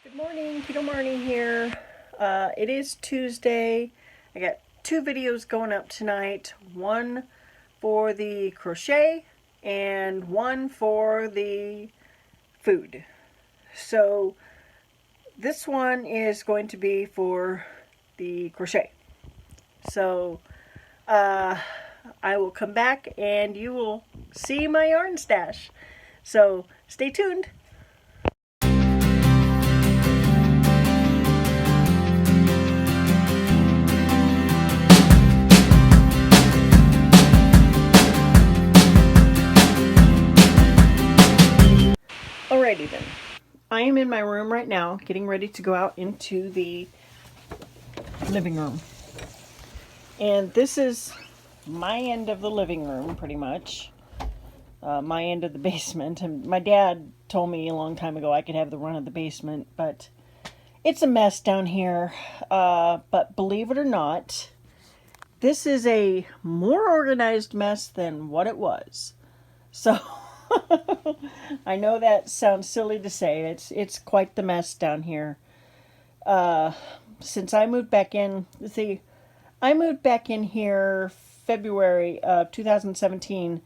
Good morning, Peter Marnie here. It is Tuesday. I got two videos going up tonight. One for the crochet and one for the food. So this one is going to be for the crochet. So I will come back and you will see my yarn stash. So stay tuned. Alrighty then. I am in my room right now, getting ready to go out into the living room. And this is my end of the living room, pretty much. My end of the basement. And my dad told me a long time ago I could have the run of the basement, but it's a mess down here. But believe it or not, this is a more organized mess than what it was. So I know that sounds silly to say. It's quite the mess down here. Since I moved back in, I moved back in here February of 2017,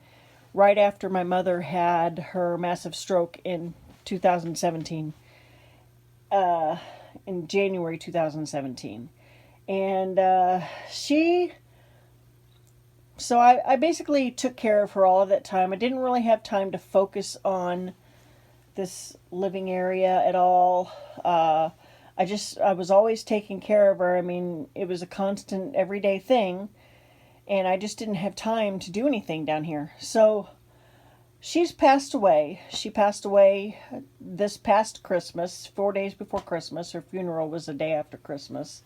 right after my mother had her massive stroke in 2017, in January 2017. And so I basically took care of her all of that time. I didn't really have time to focus on this living area at all. I was always taking care of her. I mean, it was a constant everyday thing, and I just didn't have time to do anything down here. So she's passed away. She passed away this past Christmas, 4 days before Christmas. Her funeral was the day after Christmas.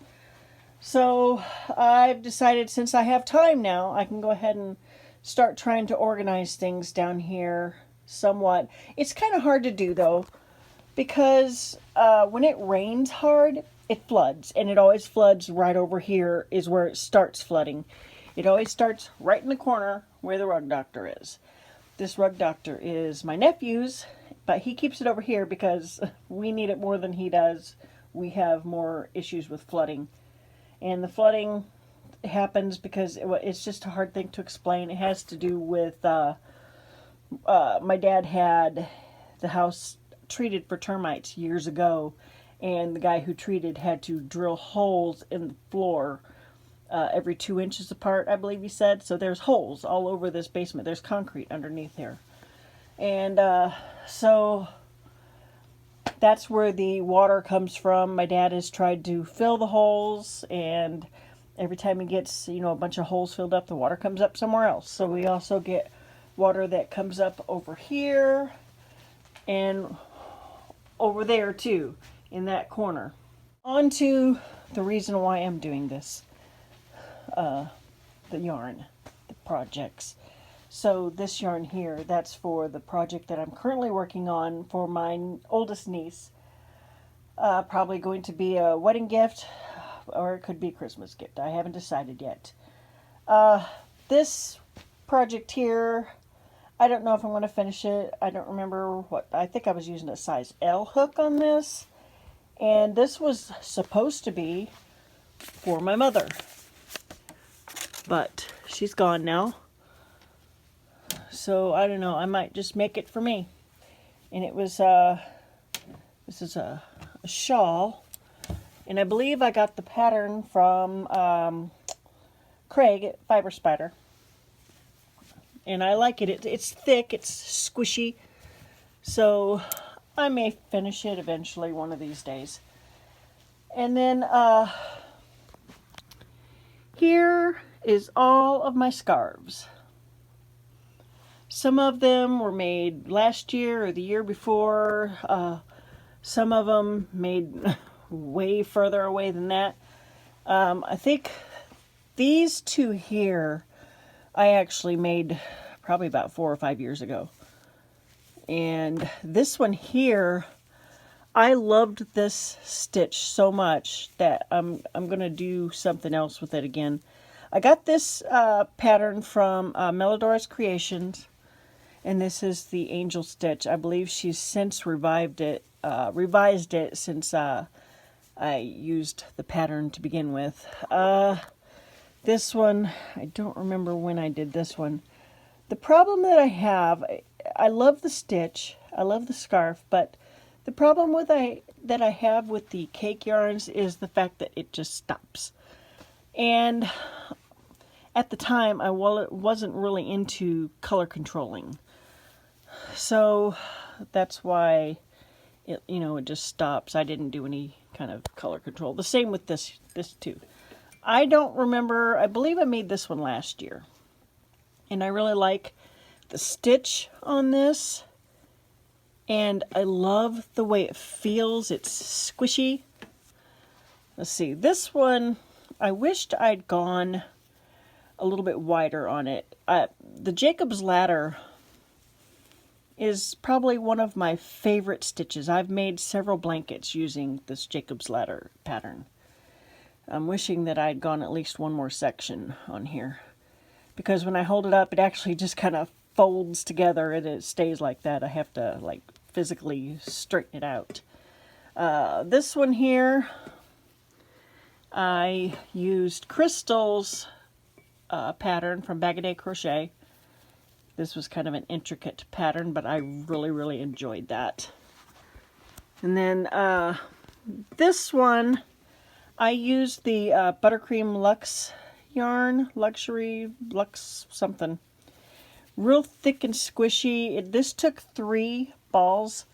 So I've decided, since I have time now, I can go ahead and start trying to organize things down here somewhat. It's kind of hard to do though, because when it rains hard, it floods, and it always floods right over here is where it starts flooding. It always starts right in the corner where the rug doctor is. This rug doctor is my nephew's, but he keeps it over here because we need it more than he does. We have more issues with flooding. And the flooding happens because it's just a hard thing to explain. It has to do with my dad had the house treated for termites years ago, and the guy who treated had to drill holes in the floor every 2 inches apart, I believe he said. So there's holes all over this basement. There's concrete underneath here. And so that's where the water comes from. My dad has tried to fill the holes, and every time he gets, a bunch of holes filled up, the water comes up somewhere else. So we also get water that comes up over here and over there too, in that corner. On to the reason why I'm doing this. The yarn, the projects. So this yarn here, that's for the project that I'm currently working on for my oldest niece. Probably going to be a wedding gift, or it could be a Christmas gift. I haven't decided yet. This project here, I don't know if I'm going to finish it. I don't remember what. I think I was using a size L hook on this. And this was supposed to be for my mother. But she's gone now. So I don't know, I might just make it for me. And it was this is a shawl, and I believe I got the pattern from Craig at Fiber Spider, and I like it. It's thick, it's squishy, so I may finish it eventually one of these days. And then here is all of my scarves. Some of them were made last year or the year before. Some of them made way further away than that. I think these two here I actually made probably about 4 or 5 years ago. And this one here, I loved this stitch so much that I'm going to do something else with it again. I got this pattern from Melodora's Creations. And this is the angel stitch. I believe she's since revived it revised it since I used the pattern to begin with. This one, I don't remember when I did this one. The problem that I have, I love the stitch, I love the scarf, but the problem that I have with the cake yarns is the fact that it just stops. And at the time, I wasn't really into color controlling. So that's why it just stops. I didn't do any kind of color control. The same with this too. I don't remember, I believe I made this one last year. And I really like the stitch on this. And I love the way it feels. It's squishy. Let's see, this one, I wished I'd gone a little bit wider on it. The Jacob's Ladder is probably one of my favorite stitches. I've made several blankets using this Jacob's Ladder pattern. I'm wishing that I'd gone at least one more section on here, because when I hold it up, it actually just kind of folds together and it stays like that. I have to like physically straighten it out. This one here, I used Crystal's pattern from Bag O' Day Crochet. This was kind of an intricate pattern, but I really enjoyed that. And then this one, I used the Buttercream Luxe yarn, Luxury, Lux something. Real thick and squishy. This took 3 balls,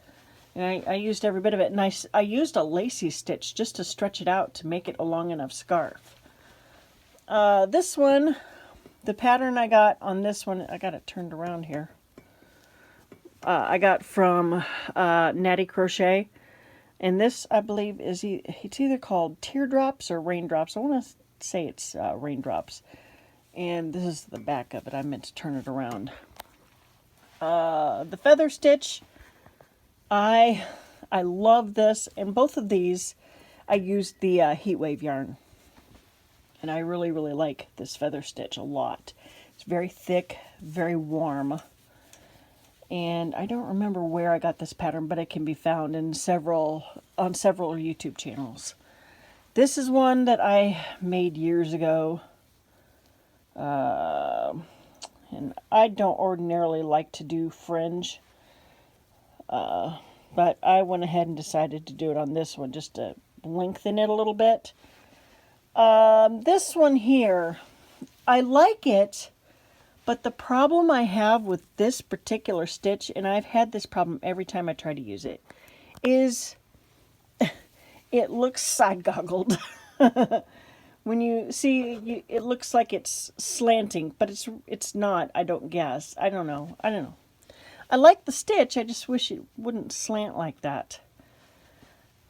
and I used every bit of it. And I used a lacy stitch just to stretch it out to make it a long enough scarf. This one, the pattern I got on this one, I got it turned around here. I got from Natty Crochet. And this, I believe, it's either called Teardrops or Raindrops. I want to say it's Raindrops. And this is the back of it. I meant to turn it around. The feather stitch, I love this. And both of these, I used the Heatwave yarn. And I really like this feather stitch a lot. It's very thick, very warm. And I don't remember where I got this pattern, but it can be found in several YouTube channels. This is one that I made years ago. And I don't ordinarily like to do fringe. But I went ahead and decided to do it on this one just to lengthen it a little bit. This one here, I like it. But the problem I have with this particular stitch, and I've had this problem every time I try to use it, is it looks side-goggled. When you see, it looks like it's slanting, but it's not, I don't guess. I don't know. I like the stitch, I just wish it wouldn't slant like that.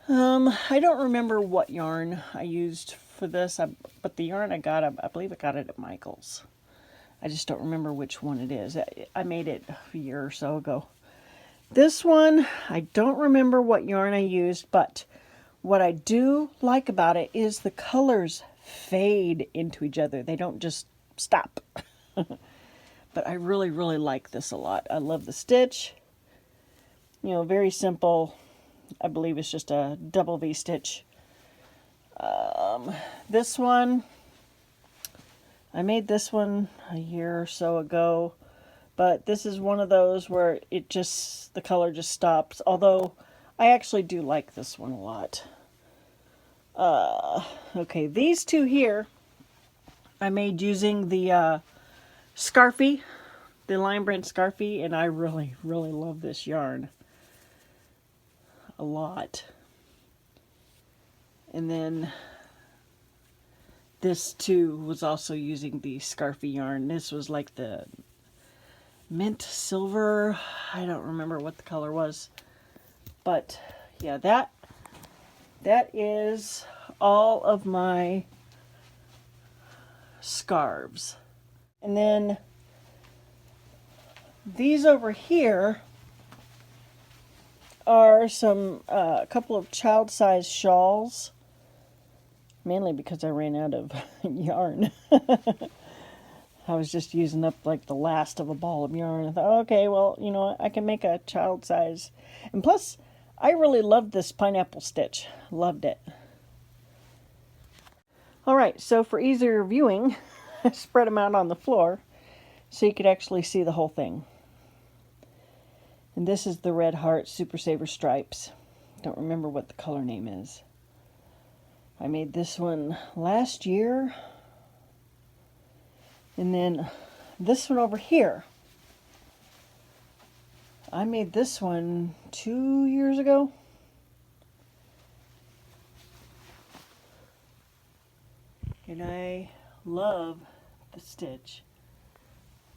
I don't remember what yarn I used for this, but the yarn I got, I believe I got it at Michael's. I just don't remember which one it is. I made it a year or so ago. This one, I don't remember what yarn I used, but what I do like about it is the colors fade into each other. They don't just stop. But I really like this a lot. I love the stitch. You know, very simple. I believe it's just a double V stitch. This one, I made this one a year or so ago, but this is one of those where the color just stops, although I actually do like this one a lot. Okay, these two here I made using the Scarfie, the Lime Brand Scarfie, and I really love this yarn a lot. And then this too was also using the Scarfie yarn. This was like the mint silver. I don't remember what the color was. But yeah, that is all of my scarves. And then these over here are a couple of child-sized shawls. Mainly because I ran out of yarn. I was just using up like the last of a ball of yarn. I thought, okay, well, you know what? I can make a child size. And plus, I really loved this pineapple stitch. Loved it. Alright, so for easier viewing, I spread them out on the floor so you could actually see the whole thing. And this is the Red Heart Super Saver Stripes. Don't remember what the color name is. I made this one last year. And then this one over here, I made this one 2 years ago. And I love the stitch.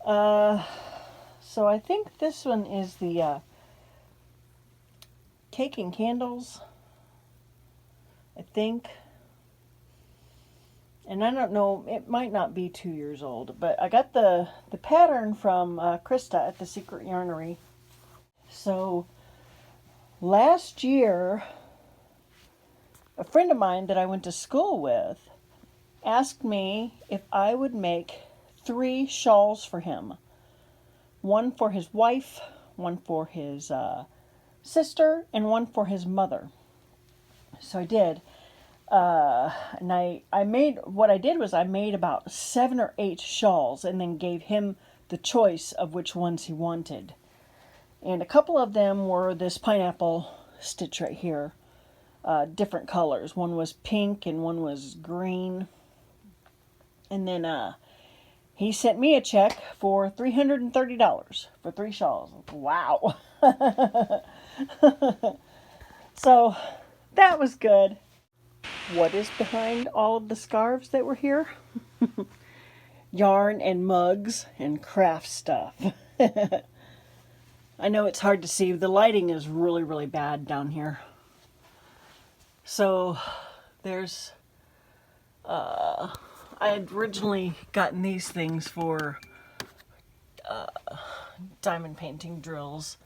So I think this one is the Cake and Candles, I think. And I don't know, it might not be 2 years old, but I got the pattern from Krista at the Secret Yarnery. So last year, a friend of mine that I went to school with asked me if I would make 3 shawls for him. One for his wife, one for his sister, and one for his mother. So I did. And I made, what I did was I made about 7 or 8 shawls and then gave him the choice of which ones he wanted. And a couple of them were this pineapple stitch right here. Different colors. One was pink and one was green. And then he sent me a check for $330 for 3 shawls. Wow. So that was good. What is behind all of the scarves that were here? Yarn and mugs and craft stuff. I know it's hard to see. The lighting is really, really bad down here. So there's I had originally gotten these things for diamond painting drills.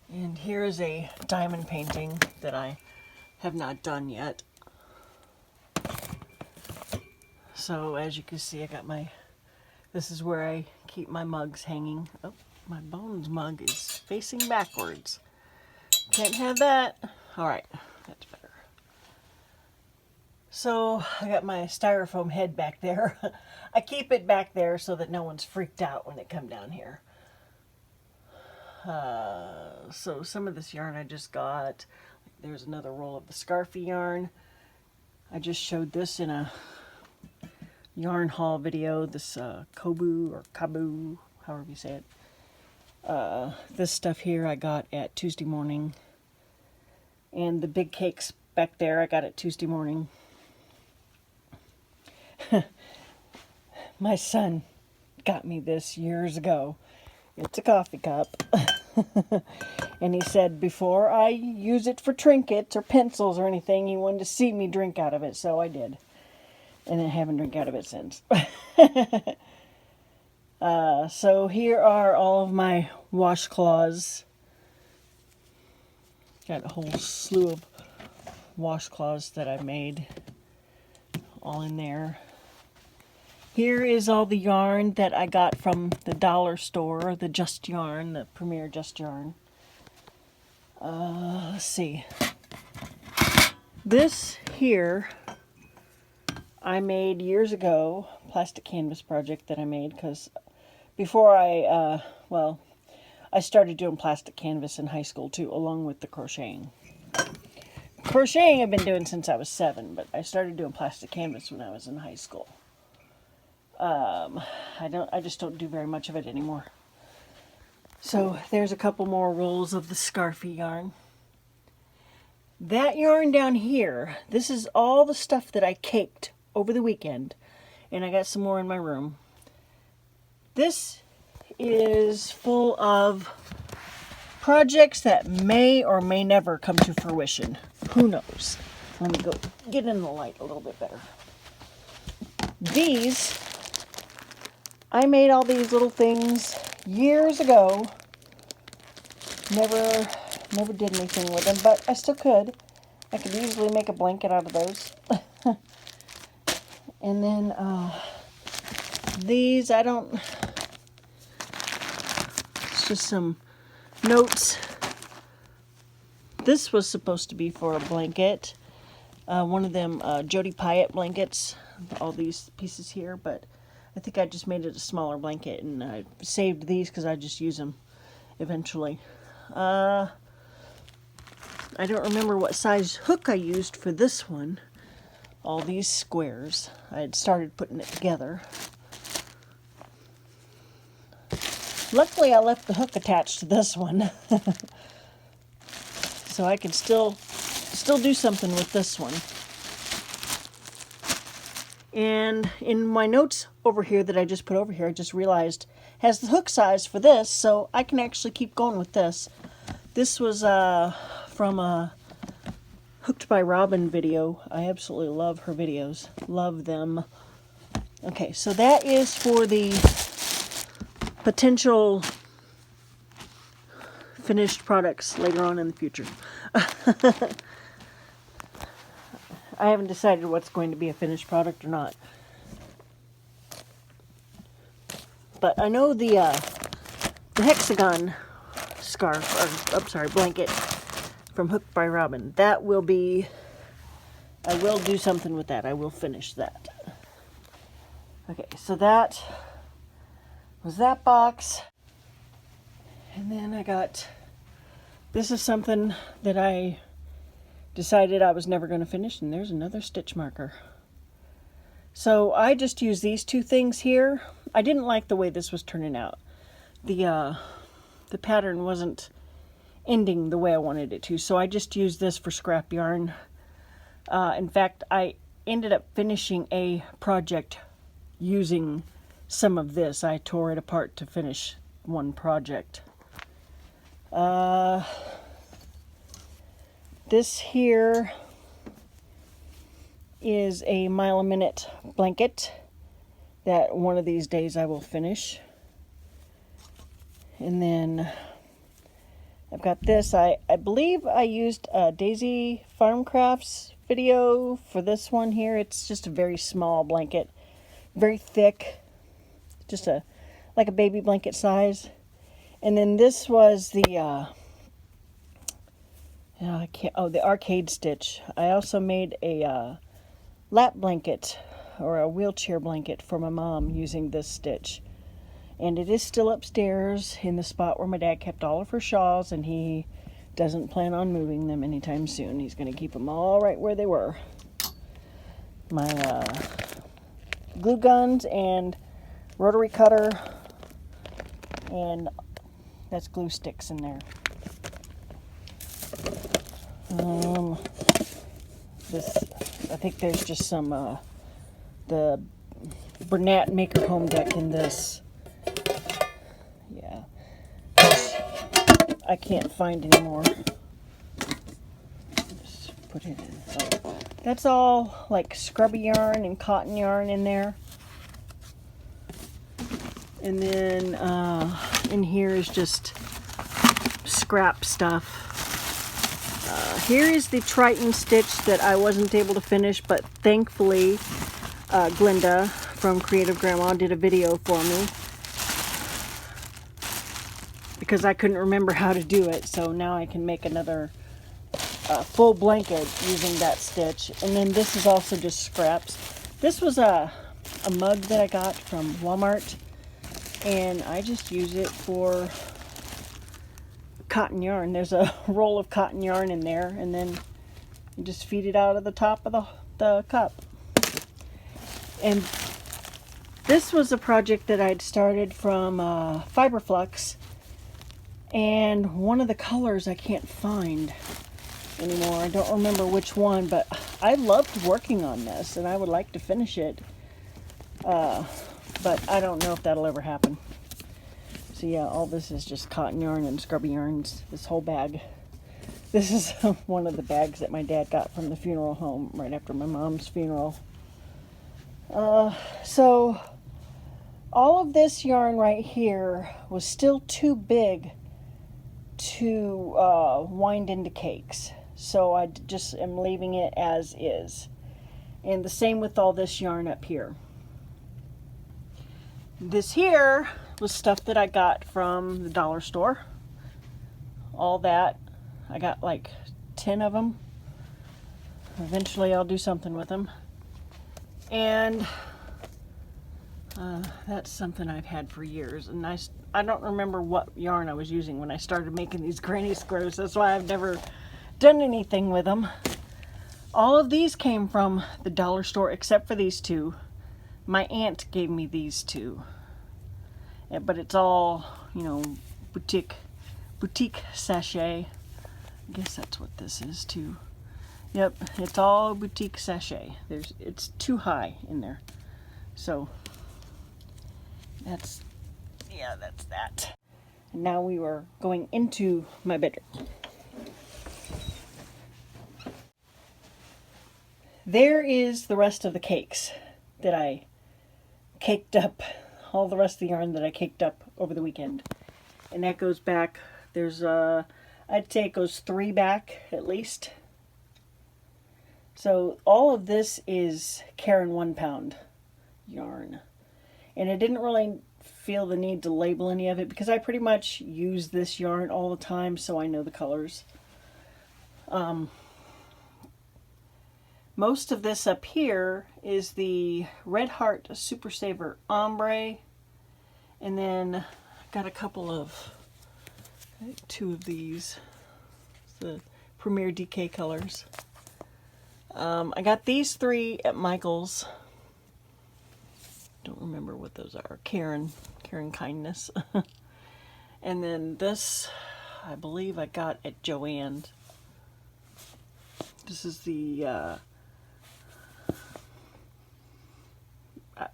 And here's a diamond painting that I have not done yet. So as you can see, I got this is where I keep my mugs hanging. Oh, my Bones mug is facing backwards. Can't have that. All right, that's better. So I got my styrofoam head back there. I keep it back there so that no one's freaked out when they come down here. So some of this yarn I just got. There's another roll of the Scarfy yarn. I just showed this in a yarn haul video. This Kobu or Kabu, however you say it. This stuff here I got at Tuesday morning. And the big cakes back there I got at Tuesday morning. My son got me this years ago. It's a coffee cup. And he said before I use it for trinkets or pencils or anything, he wanted to see me drink out of it, so I did. And I haven't drank out of it since. So here are all of my washcloths. Got a whole slew of washcloths that I made. All in there. Here is all the yarn that I got from the dollar store, the Just Yarn, the Premier Just Yarn. Let's see. This here I made years ago, plastic canvas project that I made, because before I started doing plastic canvas in high school too, along with the crocheting. Crocheting I've been doing since I was 7, but I started doing plastic canvas when I was in high school. I just don't do very much of it anymore. So there's a couple more rolls of the Scarfy yarn. That yarn down here, this is all the stuff that I caked over the weekend, and I got some more in my room. This is full of projects that may or may never come to fruition. Who knows? Let me go get in the light a little bit better. These, I made all these little things years ago. Never did anything with them, but I still could. I could easily make a blanket out of those. And then these, it's just some notes This was supposed to be for a blanket. One of them Jody Pyatt blankets. All these pieces here, but I think I just made it a smaller blanket, and I saved these because I just use them eventually. I don't remember what size hook I used for this one. All these squares. I had started putting it together. Luckily, I left the hook attached to this one, so I can still do something with this one. And in my notes over here that I just put over here, I just realized has the hook size for this, so I can actually keep going with this. This was from a Hooked by Robin video. I absolutely love her videos. Love them. Okay, so that is for the potential finished products later on in the future. I haven't decided what's going to be a finished product or not. But I know the hexagon scarf, or I'm sorry, blanket from Hooked by Robin. That will be, I will do something with that. I will finish that. Okay, so that was that box. And then I got, this is something that I decided I was never going to finish, and there's another stitch marker. So I just used these two things here. I didn't like the way this was turning out. The pattern wasn't ending the way I wanted it to, so I just used this for scrap yarn. In fact, I ended up finishing a project using some of this. I tore it apart to finish one project. This here is a mile a minute blanket that one of these days I will finish. And then I've got this. I believe I used a Daisy Farm Crafts video for this one here. It's just a very small blanket, very thick, just like a baby blanket size. And then this was the the arcade stitch. I also made a lap blanket or a wheelchair blanket for my mom using this stitch. And it is still upstairs in the spot where my dad kept all of her shawls, and he doesn't plan on moving them anytime soon. He's going to keep them all right where they were. My glue guns and rotary cutter, and that's glue sticks in there. I think there's just some the Bernat Maker Home Deck in this. Yeah, I can't find anymore. Just put it in. Oh, that's all like scrubby yarn and cotton yarn in there. And then in here is just scrap stuff. Here is the Triton stitch that I wasn't able to finish, but thankfully Glinda from Creative Grandma did a video for me because I couldn't remember how to do it, so now I can make another full blanket using that stitch. And then this is also just scraps. This was a mug that I got from Walmart, and I just use it for cotton yarn. There's a roll of cotton yarn in there, and then you just feed it out of the top of the cup. And this was a project that I'd started from Fiberflux, and one of the colors I can't find anymore. I don't remember which one, but I loved working on this, and I would like to finish it, but I don't know if that'll ever happen. So yeah, all this is just cotton yarn and scrubby yarns, this whole bag. This is one of the bags that my dad got from the funeral home right after my mom's funeral. So all of this yarn right here was still too big to wind into cakes. So I just am leaving it as is. And the same with all this yarn up here. This here was stuff that I got from the dollar store. All that. I got like 10 of them. Eventually I'll do something with them. And that's something I've had for years. And I don't remember what yarn I was using when I started making these granny squares. That's why I've never done anything with them. All of these came from the dollar store except for these two. My aunt gave me these two. Yeah, but it's all, you know, boutique sachet. I guess that's what this is too. Yep, it's all boutique sachet. It's too high in there. So that's that. And now we are going into my bedroom. There is the rest of the cakes that I caked up, all the rest of the yarn that I caked up over the weekend. And that goes back, there's I'd say it goes 3 back at least. So all of this is Caron 1 pound yarn. And I didn't really feel the need to label any of it because I pretty much use this yarn all the time, so I know the colors. Most of this up here is the Red Heart Super Saver Ombre. And then I got a couple of, I think 2 of these, the Premier DK colors. I got these 3 at Michael's. Don't remember what those are. Caron Kindness. And then this, I believe I got at Joann's. This is the,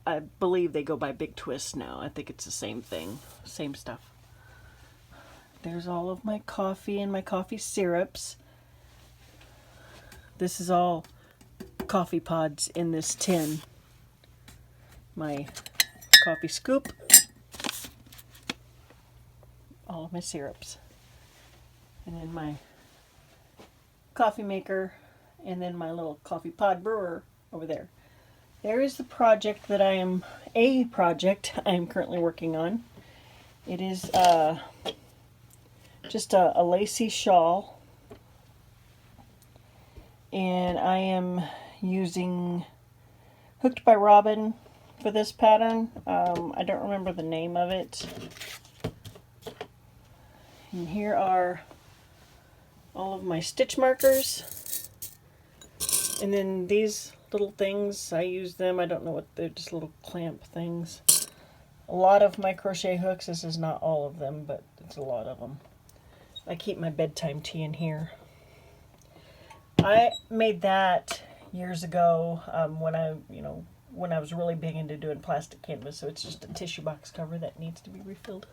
I believe they go by Big Twist now. I think it's the same thing, same stuff. There's all of my coffee and my coffee syrups. This is all coffee pods in this tin. My coffee scoop. All of my syrups. And then my coffee maker. And then my little coffee pod brewer over there. There is the project that I am currently working on. It is just a lacy shawl. And I am using Hooked by Robin for this pattern. I don't remember the name of it. And here are all of my stitch markers. And then these little things, I use them. I don't know what they're, just little clamp things. A lot of my crochet hooks. This is not all of them, but it's a lot of them. I keep my bedtime tea in here. I made that years ago when I was really big into doing plastic canvas, so it's just a tissue box cover that needs to be refilled.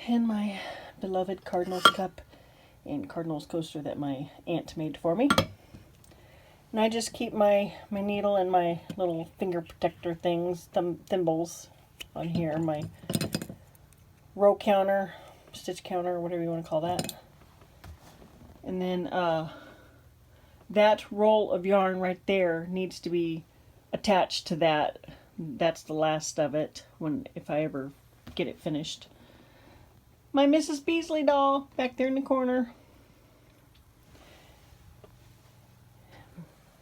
And my beloved Cardinals cup and Cardinals coaster that my aunt made for me. And I just keep my needle and my little finger protector things, thimbles on here, my row counter, stitch counter, whatever you want to call that. And then that roll of yarn right there needs to be attached to that. That's the last of it if I ever get it finished. My Mrs. Beasley doll back there in the corner.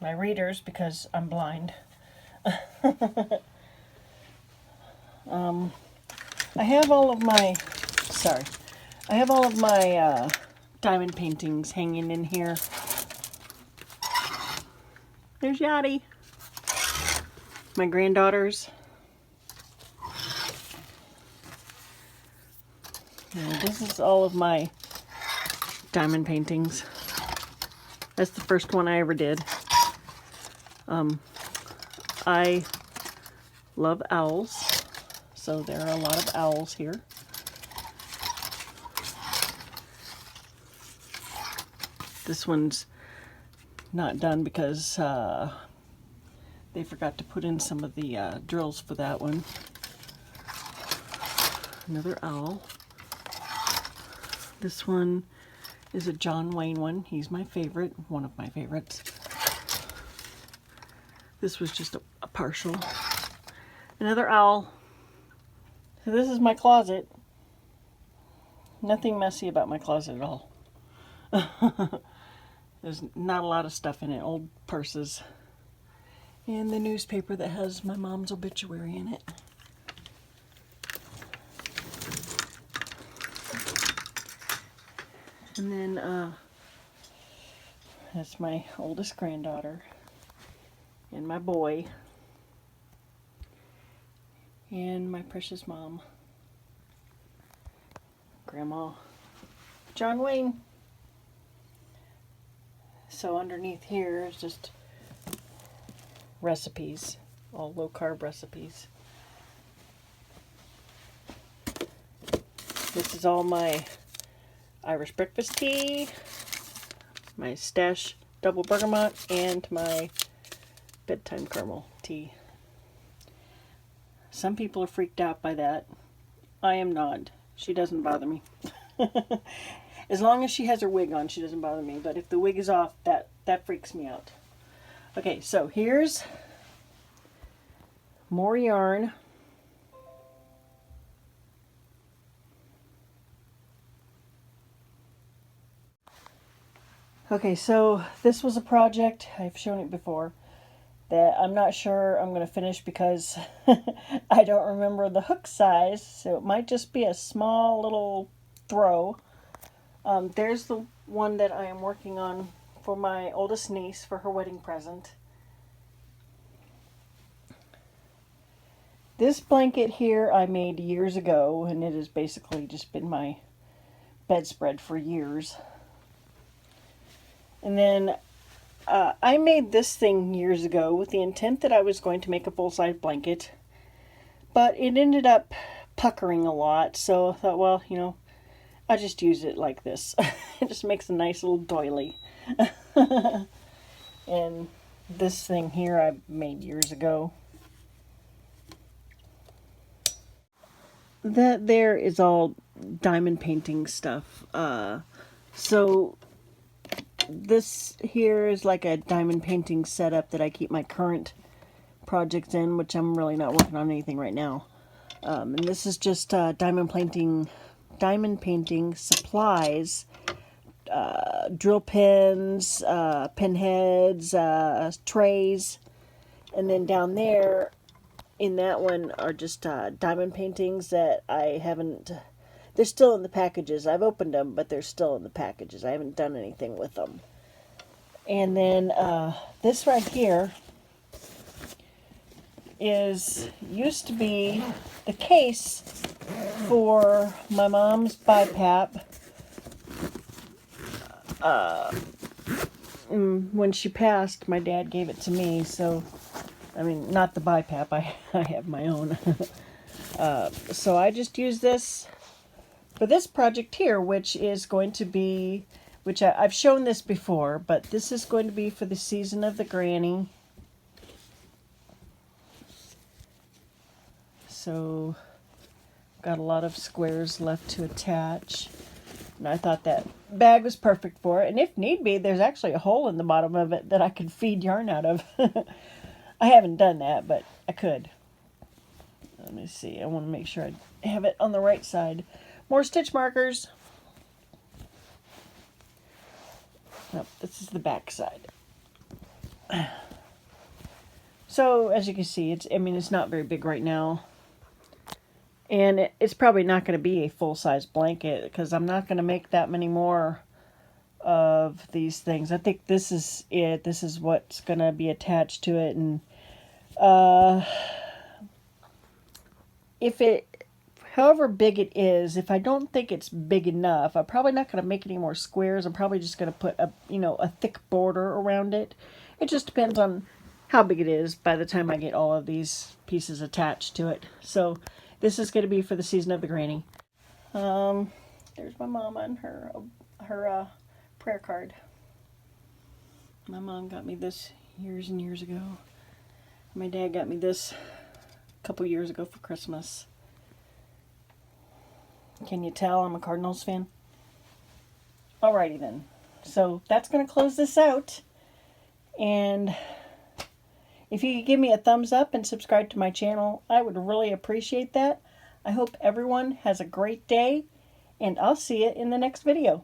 My readers, because I'm blind. I have all of my diamond paintings hanging in here. There's Yachty. My granddaughters. And this is all of my diamond paintings. That's the first one I ever did. I love owls, so there are a lot of owls here. This one's not done because they forgot to put in some of the drills for that one. Another owl. This one is a John Wayne one. He's my favorite, one of my favorites. This was just a partial. Another owl. So this is my closet. Nothing messy about my closet at all. There's not a lot of stuff in it. Old purses. And the newspaper that has my mom's obituary in it. And then, that's my oldest granddaughter. And my boy. And my precious mom. Grandma. John Wayne. So underneath here is just recipes. All low-carb recipes. This is all my Irish breakfast tea, my Stash double bergamot, and my bedtime caramel tea. Some people are freaked out by that. I am not. She doesn't bother me. As long as she has her wig on, she doesn't bother me. But if the wig is off, that freaks me out. Okay, so here's more yarn. Okay, so this was a project, I've shown it before, that I'm not sure I'm going to finish because I don't remember the hook size, so it might just be a small little throw. There's the one that I am working on for my oldest niece for her wedding present. This blanket here I made years ago, and it has basically just been my bedspread for years. And then I made this thing years ago with the intent that I was going to make a full-size blanket. But it ended up puckering a lot, so I thought, well, you know, I'll just use it like this. It just makes a nice little doily. And this thing here I made years ago. That there is all diamond painting stuff. So this here is like a diamond painting setup that I keep my current projects in, which I'm really not working on anything right now. And this is just diamond painting supplies, drill pins, pin heads, trays, and then down there in that one are just diamond paintings that I haven't. They're still in the packages. I've opened them, but they're still in the packages. I haven't done anything with them. And then this right here used to be the case for my mom's BiPAP. When she passed, my dad gave it to me. So, I mean, not the BiPAP. I have my own. So I just use this for this project here, which is going to be, which I've shown this before, but this is going to be for the season of the granny. So, got a lot of squares left to attach. And I thought that bag was perfect for it. And if need be, there's actually a hole in the bottom of it that I could feed yarn out of. I haven't done that, but I could. Let me see. I want to make sure I have it on the right side. More stitch markers. Oh, this is the back side. So, as you can see, it's not very big right now. And it's probably not going to be a full-size blanket because I'm not going to make that many more of these things. I think this is it. This is what's going to be attached to it. And however big it is, if I don't think it's big enough, I'm probably not going to make any more squares. I'm probably just going to put a thick border around it. It just depends on how big it is by the time I get all of these pieces attached to it. So this is going to be for the season of the granny. There's my mama and her prayer card. My mom got me this years and years ago. My dad got me this a couple years ago for Christmas. Can you tell I'm a Cardinals fan? Alrighty then. So that's going to close this out. And if you could give me a thumbs up and subscribe to my channel, I would really appreciate that. I hope everyone has a great day, and I'll see you in the next video.